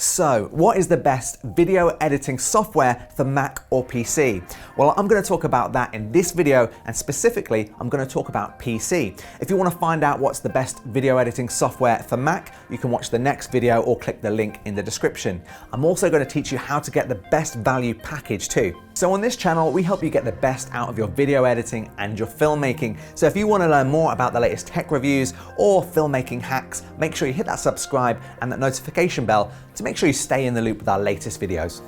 So, what is the best video editing software for Mac or PC? Well, I'm going to talk about that in this video, and specifically, I'm going to talk about PC. If you want to find out what's the best video editing software for Mac, you can watch the next video or click the link in the description. I'm also going to teach you how to get the best value package too. So on this channel, we help you get the best out of your video editing and your filmmaking. So if you want to learn more about the latest tech reviews or filmmaking hacks, make sure you hit that subscribe and that notification bell to make sure you stay in the loop with our latest videos.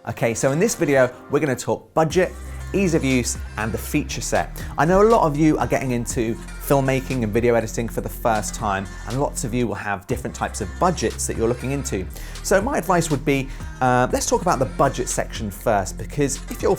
Okay, so in this video, we're going to talk budget, ease of use, and the feature set. I know a lot of you are getting into filmmaking and video editing for the first time, and lots of you will have different types of budgets that you're looking into. So my advice would be, let's talk about the budget section first, because if you're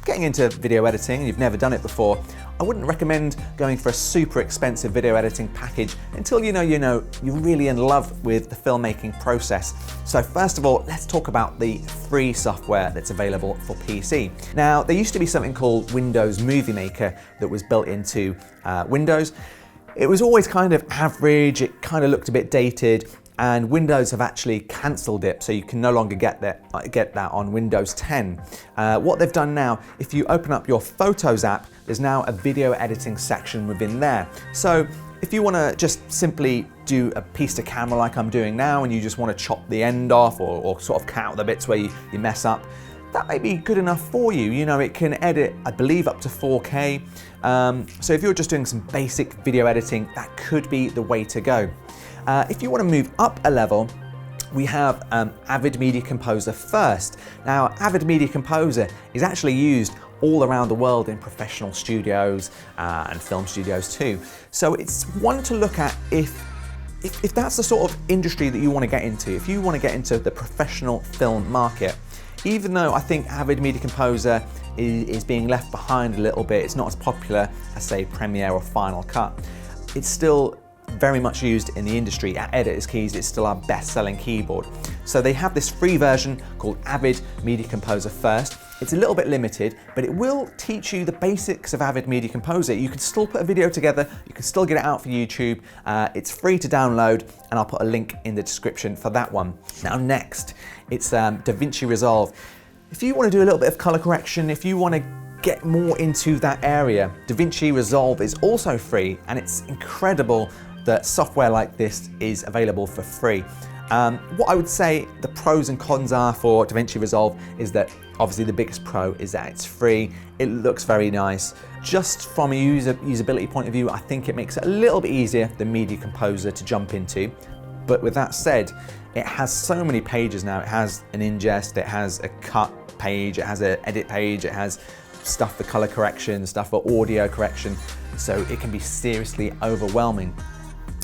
getting into video editing and you've never done it before, I wouldn't recommend going for a super expensive video editing package until you're really in love with the filmmaking process. So first of all, let's talk about the free software that's available for PC. Now, there used to be something called Windows Movie Maker that was built into Windows. It was always kind of average, it kind of looked a bit dated, and Windows have actually cancelled it, so you can no longer get that on Windows 10. What they've done now, if you open up your Photos app, there's now a video editing section within there. So if you want to just simply do a piece to camera like I'm doing now, and you just want to chop the end off or sort of cut out the bits where you mess up, that may be good enough for you. You know, it can edit, I believe, up to 4K. So if you're just doing some basic video editing, that could be the way to go. If you want to move up a level, we have Avid Media Composer first. Now, Avid Media Composer is actually used all around the world in professional studios and film studios too. So it's one to look at if that's the sort of industry that you want to get into. If you want to get into the professional film market, even though I think Avid Media Composer is being left behind a little bit, it's not as popular as, say, Premiere or Final Cut, it's still very much used in the industry. At Editor's Keys, it's still our best-selling keyboard. So they have this free version called Avid Media Composer First. It's a little bit limited, but it will teach you the basics of Avid Media Composer. You can still put a video together, you can still get it out for YouTube. It's free to download, and I'll put a link in the description for that one. Now next, it's DaVinci Resolve. If you want to do a little bit of color correction, if you want to get more into that area, DaVinci Resolve is also free, and it's incredible that software like this is available for free. What I would say the pros and cons are for DaVinci Resolve is that obviously the biggest pro is that it's free, it looks very nice. Just from a usability point of view, I think it makes it a little bit easier than Media Composer to jump into. But with that said, it has so many pages now. It has an ingest, it has a cut page, it has an edit page, it has stuff for color correction, stuff for audio correction, so it can be seriously overwhelming.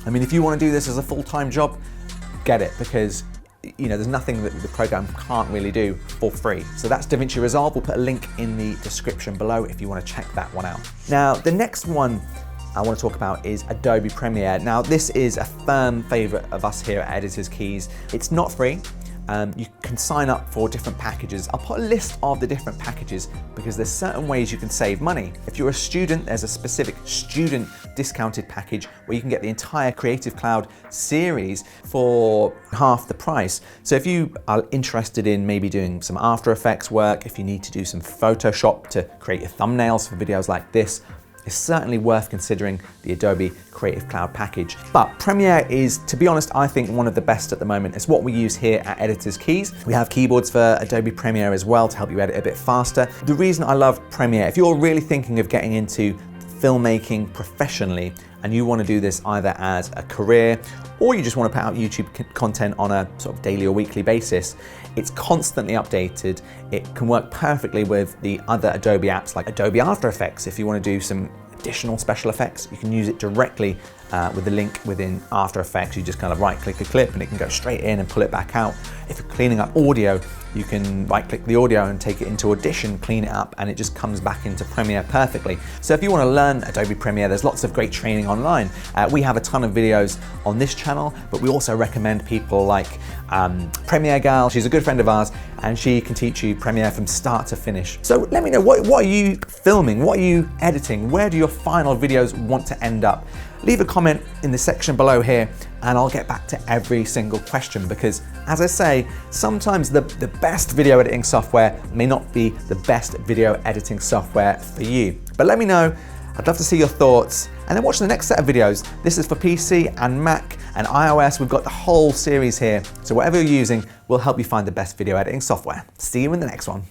I mean, if you want to do this as a full-time job, get it, because there's nothing that the program can't really do for free. So that's DaVinci Resolve. We'll put a link in the description below if you want to check that one out. Now, the next one I want to talk about is Adobe Premiere. Now, this is a firm favorite of us here at Editor's Keys. It's not free. You can sign up for different packages. I'll put a list of the different packages because there's certain ways you can save money. If you're a student, there's a specific student discounted package where you can get the entire Creative Cloud series for half the price. So if you are interested in maybe doing some After Effects work, if you need to do some Photoshop to create your thumbnails for videos like this, it's certainly worth considering the Adobe Creative Cloud package. But Premiere is, to be honest, I think one of the best at the moment. It's what we use here at Editor's Keys. We have keyboards for Adobe Premiere as well to help you edit a bit faster. The reason I love Premiere, if you're really thinking of getting into filmmaking professionally and you want to do this either as a career or you just want to put out YouTube content on a sort of daily or weekly basis, it's constantly updated. It can work perfectly with the other Adobe apps like Adobe After Effects. If you want to do some additional special effects, you can use it directly with the link within After Effects. You just kind of right-click a clip and it can go straight in and pull it back out. If you're cleaning up audio, you can right-click the audio and take it into Audition, clean it up, and it just comes back into Premiere perfectly. So if you want to learn Adobe Premiere, there's lots of great training online. We have a ton of videos on this channel, but we also recommend people like Premiere Gal. She's a good friend of ours, and she can teach you Premiere from start to finish. So let me know, what are you filming? What are you editing? Where do your final videos want to end up? leave a comment in the section below here and I'll get back to every single question, because as I say, sometimes the best video editing software may not be the best video editing software for you. But let me know. I'd love to see your thoughts. And then watch the next set of videos. This is for PC and Mac and iOS. We've got the whole series here. So whatever you're using will help you find the best video editing software. See you in the next one.